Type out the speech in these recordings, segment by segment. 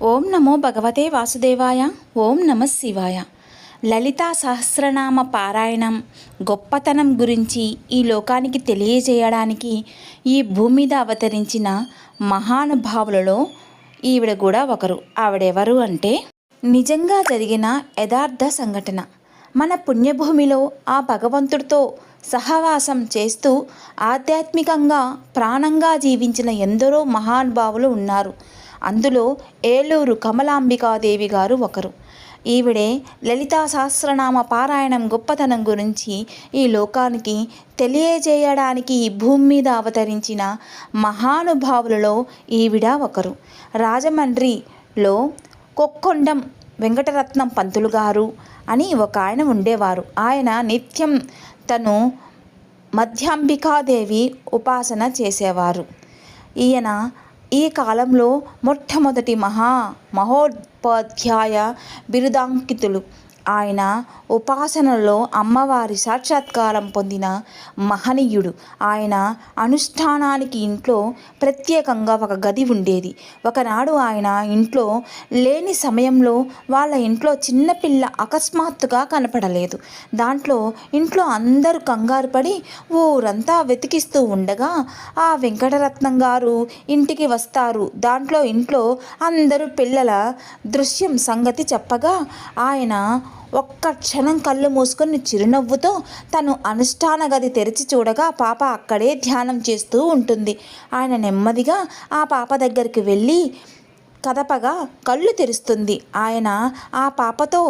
ఓం నమో భగవతే వాసుదేవాయ. ఓం నమ శివాయ. లలితా సహస్రనామ పారాయణం గొప్పతనం గురించి ఈ లోకానికి తెలియజేయడానికి ఈ భూమి మీద అవతరించిన మహానుభావులలో ఈవిడ కూడా ఒకరు. ఆవిడెవరు అంటే నిజంగా జరిగిన యథార్థ సంఘటన. మన పుణ్యభూమిలో ఆ భగవంతుడితో సహవాసం చేస్తూ ఆధ్యాత్మికంగా ప్రాణంగా జీవించిన ఎందరో మహానుభావులు ఉన్నారు. అందులో ఏలూరు కమలాంబికాదేవి గారు ఒకరు. ఈవిడే లలితా సహస్రనామ పారాయణం గొప్పతనం గురించి ఈ లోకానికి తెలియజేయడానికి ఈ భూమి మీద అవతరించిన మహానుభావులలో ఈవిడ ఒకరు. రాజమండ్రిలో కొక్కొండం వెంకటరత్నం పంతులు గారు అని ఒక ఆయన ఉండేవారు. ఆయన నిత్యం తను మధ్యాంబికాదేవి ఉపాసన చేసేవారు. ఈయన ఈ కాలంలో మొట్టమొదటి మహోపాధ్యాయ బిరుదాంకితులు. ఆయన ఉపాసనలో అమ్మవారి సాక్షాత్కారం పొందిన మహనీయుడు. ఆయన అనుష్ఠానానికి ఇంట్లో ప్రత్యేకంగా ఒక గది ఉండేది. ఒకనాడు ఆయన ఇంట్లో లేని సమయంలో వాళ్ళ ఇంట్లో చిన్నపిల్ల అకస్మాత్తుగా కనపడలేదు. దాంట్లో ఇంట్లో అందరూ కంగారు పడి ఊరంతా వెతికిస్తూ ఉండగా ఆ వెంకటరత్నం గారు ఇంటికి వస్తారు. దాంట్లో ఇంట్లో అందరూ పిల్లల దృశ్యం సంగతి చెప్పగా ఆయన ఒక్క క్షణం కళ్ళు మూసుకొని చిరునవ్వుతో తను అనుష్ఠాన గది తెరిచి చూడగా పాప అక్కడే ధ్యానం చేస్తూ ఉంటుంది. ఆయన నెమ్మదిగా ఆ పాప దగ్గరికి వెళ్ళి కదపగా కళ్ళు తెరుస్తుంది. ఆయన ఆ పాపతో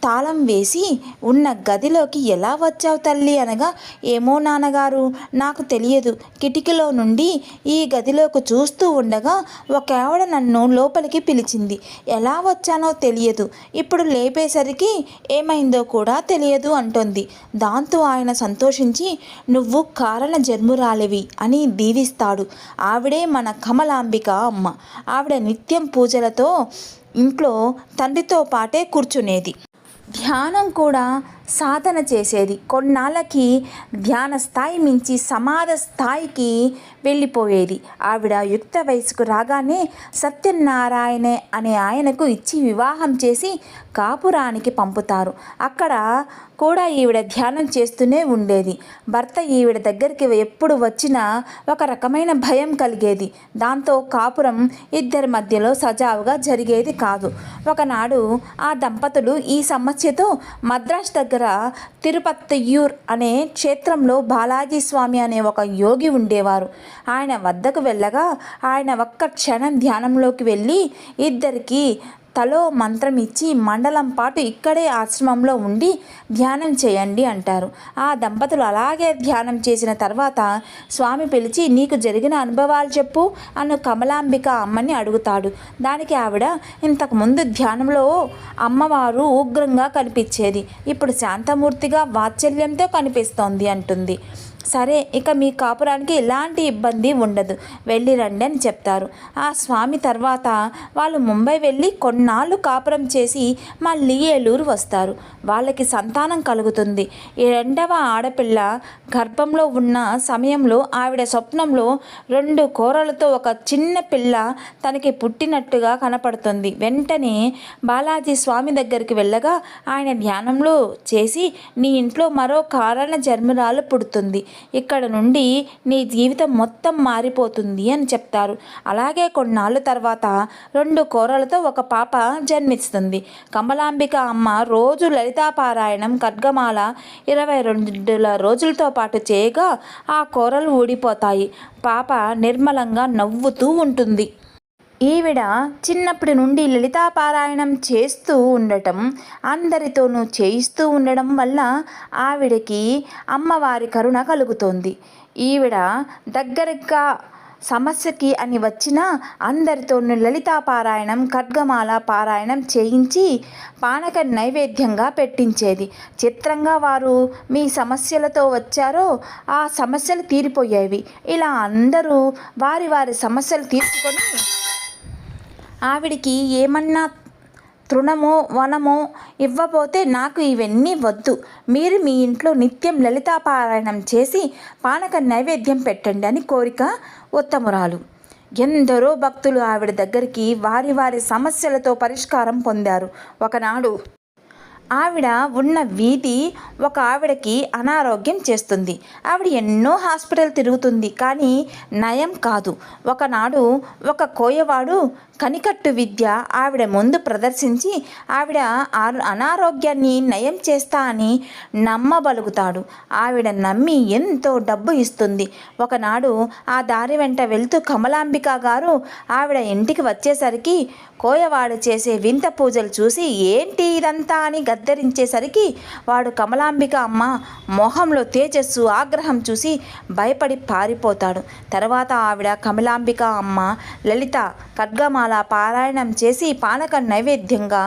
తాళం వేసి ఉన్న గదిలోకి ఎలా వచ్చావు తల్లి అనగా, ఏమో నాన్నగారు నాకు తెలియదు, కిటికీలో నుండి ఈ గదిలోకి చూస్తూ ఉండగా ఒక ఆవిడ నన్ను లోపలికి పిలిచింది, ఎలా వచ్చానో తెలియదు, ఇప్పుడు లేపేసరికి ఏమైందో కూడా తెలియదు అంటోంది. దాంతో ఆయన సంతోషించి నువ్వు కారణ జన్మురాలివి అని దీవిస్తాడు. ఆవిడే మన కమలాంబిక అమ్మ. ఆవిడ నిత్యం పూజలతో ఇంట్లో తండ్రితో పాటే కూర్చునేది. ధ్యానం కూడా సాధన చేసేది. కొన్నాళ్ళకి ధ్యాన స్థాయి మించి సమాధ స్థాయికి వెళ్ళిపోయేది. ఆవిడ యుక్త వయసుకు రాగానే సత్యనారాయణ అనే ఆయనకు ఇచ్చి వివాహం చేసి కాపురానికి పంపుతారు. అక్కడ కూడా ఈవిడ ధ్యానం చేస్తూనే ఉండేది. భర్త ఈవిడ దగ్గరికి ఎప్పుడు వచ్చినా ఒక రకమైన భయం కలిగేది. దాంతో కాపురం ఇద్దరి మధ్యలో సజావుగా జరిగేది కాదు. ఒకనాడు ఆ దంపతులు ఈ సమస్యతో మద్రాస్ దగ్గర తిరుపత్తయ్యూర్ అనే క్షేత్రంలో బాలాజీ స్వామి అనే ఒక యోగి ఉండేవారు. ఆయన వద్దకు వెళ్ళగా ఆయన ఒక్క క్షణం ధ్యానంలోకి వెళ్ళి ఇద్దరికి తలో మంత్రం ఇచ్చి మండలం పాటు ఇక్కడే ఆశ్రమంలో ఉండి ధ్యానం చేయండి అంటారు. ఆ దంపతులు అలాగే ధ్యానం చేసిన తర్వాత స్వామి పిలిచి నీకు జరిగిన అనుభవాలు చెప్పు అను కమలాంబిక అమ్మని అడుగుతాడు. దానికి ఆవిడ ఇంతకుముందు ధ్యానంలో అమ్మవారు ఉగ్రంగా కనిపించేది, ఇప్పుడు శాంతమూర్తిగా వాత్సల్యంతో కనిపిస్తోంది అంటుంది. సరే, ఇక మీ కాపురానికి ఎలాంటి ఇబ్బంది ఉండదు, వెళ్ళి రండి అని చెప్తారు. ఆ స్వామి తర్వాత వాళ్ళు ముంబై వెళ్ళి కొన్నాళ్ళు కాపురం చేసి మళ్ళీ ఏలూరు వస్తారు. వాళ్ళకి సంతానం కలుగుతుంది. రెండవ ఆడపిల్ల గర్భంలో ఉన్న సమయంలో ఆవిడ స్వప్నంలో 2 కూరలతో ఒక చిన్న పిల్ల తనకి పుట్టినట్టుగా కనపడుతుంది. వెంటనే బాలాజీ స్వామి దగ్గరికి వెళ్ళగా ఆయన ధ్యానంలో చేసి నీ ఇంట్లో మరో కారణ జన్మరాలు పుడుతుంది, ఇక్కడ నుండి నీ జీవితం మొత్తం మారిపోతుంది అని చెప్తారు. అలాగే కొన్నాళ్ళ తర్వాత 2 కూరలతో ఒక పాప జన్మిస్తుంది. కమలాంబిక అమ్మ రోజు లలితాపారాయణం ఖడ్గమాల 22 రోజులతో పాటు చేయగా ఆ కూరలు ఊడిపోతాయి. పాప నిర్మలంగా నవ్వుతూ ఉంటుంది. ఈవిడ చిన్నప్పటి నుండి లలితాపారాయణం చేస్తూ ఉండటం, అందరితోనూ చేయిస్తూ ఉండడం వల్ల ఆవిడకి అమ్మవారి కరుణ కలుగుతోంది. ఈవిడ దగ్గరగా సమస్యకి అని వచ్చిన అందరితోనూ లలితాపారాయణం ఖడ్గమాల పారాయణం చేయించి పానక నైవేద్యంగా పెట్టించేది. చిత్రంగా వారు మీ సమస్యలతో వచ్చారో ఆ సమస్యలు తీరిపోయేవి. ఇలా అందరూ వారి వారి సమస్యలు తీర్చుకొని ఆవిడికి ఏమన్నా తృణమో వనమో ఇవ్వబోతే నాకు ఇవన్నీ వద్దు, మీరు మీ ఇంట్లో నిత్యం లలితాపారాయణం చేసి పానక నైవేద్యం పెట్టండి అని కోరిక ఉత్తమురాలు. ఎందరో భక్తులు ఆవిడ దగ్గరికి వారి వారి సమస్యలతో పరిష్కారం పొందారు. ఒకనాడు ఆవిడ ఉన్న వీధి ఒక ఆవిడకి అనారోగ్యం చేస్తుంది. ఆవిడ ఎన్నో హాస్పిటల్ తిరుగుతుంది, కానీ నయం కాదు. ఒకనాడు ఒక కోయవాడు కనికట్టు విద్య ఆవిడ ముందు ప్రదర్శించి ఆవిడ అనారోగ్యాన్ని నయం చేస్తా అని నమ్మబలుగుతాడు. ఆవిడ నమ్మి ఎంతో డబ్బు ఇస్తుంది. ఒకనాడు ఆ దారి వెంట వెళ్తూ కమలాంబిక గారు ఆవిడ ఇంటికి వచ్చేసరికి కోయవాడు చేసే వింత పూజలు చూసి ఏంటి ఇదంతా అని గద్దరించేసరికి వాడు కమలాంబిక అమ్మ మొహంలో తేజస్సు ఆగ్రహం చూసి భయపడి పారిపోతాడు. తర్వాత ఆవిడ కమలాంబిక అమ్మ లలిత ఖడ్గమాల పారాయణం చేసి పానకం నైవేద్యంగా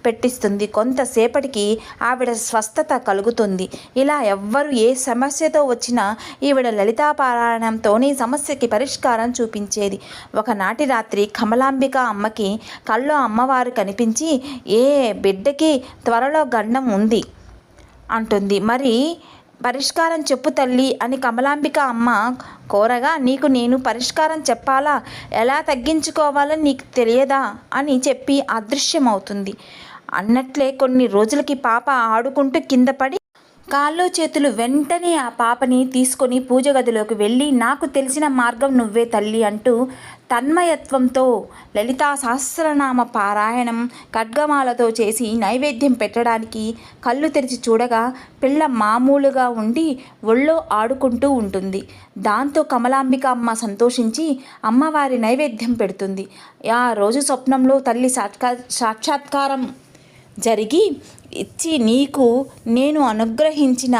పెట్టిస్తుంది. కొంతసేపటికి ఆవిడ స్వస్థత కలుగుతుంది. ఇలా ఎవ్వరు ఏ సమస్యతో వచ్చినా ఈవిడ లలితా పారాయణంతోనే సమస్యకి పరిష్కారం చూపించేది. ఒకనాటి రాత్రి కమలాంబిక అమ్మకి కల్లో అమ్మవారు కనిపించి ఏ బిడ్డకి త్వరలో గండం ఉంది అంటుంది. మరి పరిష్కారం చెప్పు తల్లి అని కమలాంబిక అమ్మ కోరగా, నీకు నేను పరిష్కారం చెప్పాలా, ఎలా తగ్గించుకోవాలో నీకు తెలియదా అని చెప్పి అదృశ్యమవుతుంది. అన్నట్లే కొన్ని రోజులకి పాప ఆడుకుంటూ కింద పడి కాళ్ళు చేతులు వెంటనే ఆ పాపని తీసుకొని పూజ గదిలోకి వెళ్ళి, నాకు తెలిసిన మార్గం నువ్వే తల్లి అంటూ తన్మయత్వంతో లలితా సహస్రనామ పారాయణం ఖడ్గమాలతో చేసి నైవేద్యం పెట్టడానికి కళ్ళు తెరిచి చూడగా పిల్ల మామూలుగా ఉండి ఒళ్ళో ఆడుకుంటూ ఉంటుంది. దాంతో కమలాంబిక అమ్మ సంతోషించి అమ్మవారి నైవేద్యం పెడుతుంది. ఆ రోజు స్వప్నంలో తల్లి సాక్షాత్కారం జరిగి ఇచ్చి, నీకు నేను అనుగ్రహించిన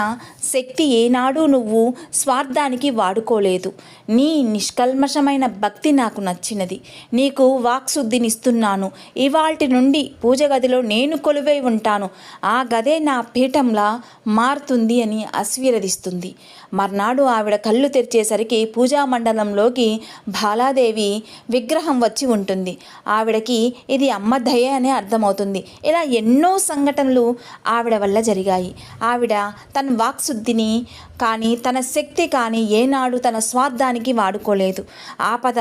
శక్తి ఏనాడు నువ్వు స్వార్థానికి వాడుకోలేదు. నీ నిష్కల్మషమైన భక్తి నాకు నచ్చినది. నీకు వాక్శుద్ధినిస్తున్నాను. ఇవాల్టి నుండి పూజ గదిలో నేను కొలువై ఉంటాను. ఆ గదే నా పీఠంలా మారుతుంది అని ఆశీర్వదిస్తుంది. మర్నాడు ఆవిడ కళ్ళు తెరిచేసరికి పూజా మండలంలోకి బాలాదేవి విగ్రహం వచ్చి ఉంటుంది. ఆవిడకి ఇది అమ్మ దయ అని అర్థమవుతుంది. ఇలా ఎన్నో సంఘటనలు ఆవిడ వల్ల జరిగాయి. ఆవిడ తన వాక్శుద్ధిని కానీ తన శక్తి కానీ ఏనాడు తన స్వార్థానికి వాడుకోలేదు. ఆపద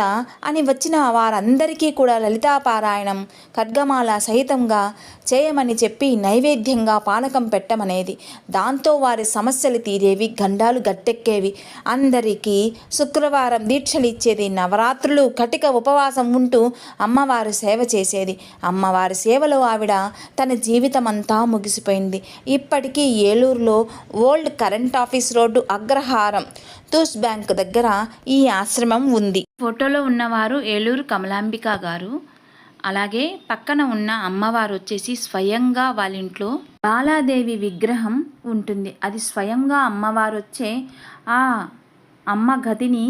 అని వచ్చిన వారందరికీ కూడా లలితాపారాయణం ఖడ్గమాల సహితంగా చేయమని చెప్పి నైవేద్యంగా పానకం పెట్టమనేది. దాంతో వారి సమస్యలు తీరేవి, గండాలు గట్టెక్కేవి. అందరికీ శుక్రవారం దీక్షలు ఇచ్చేది. నవరాత్రులు కటిక ఉపవాసం ఉంటూ అమ్మవారి సేవ చేసేది. అమ్మవారి సేవలో ఆవిడ తన జీవితం అంతా ముగిసిపోయింది. ఇప్పటికీ ఏలూరులో ఓల్డ్ కరెంట్ ఆఫీస్ రోడ్డు అగ్రహారం తూస్ బ్యాంక్ దగ్గర ఈ ఆశ్రమం ఉంది. ఫోటోలో ఉన్నవారు ఏలూరు కమలాంబిక గారు. అలాగే పక్కన ఉన్న అమ్మవారు వచ్చేసి స్వయంగా వాళ్ళ ఇంట్లో బాలాదేవి విగ్రహం ఉంటుంది. అది స్వయంగా అమ్మవారు వచ్చే ఆ అమ్మ గదిని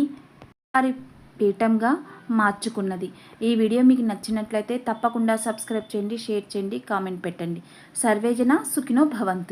వారి పీఠంగా మార్చుకున్నది. ఈ వీడియో మీకు నచ్చినట్లయితే తప్పకుండా సబ్స్క్రైబ్ చేయండి, షేర్ చేయండి, కామెంట్ పెట్టండి. సర్వేజన సుఖినో భవంతు.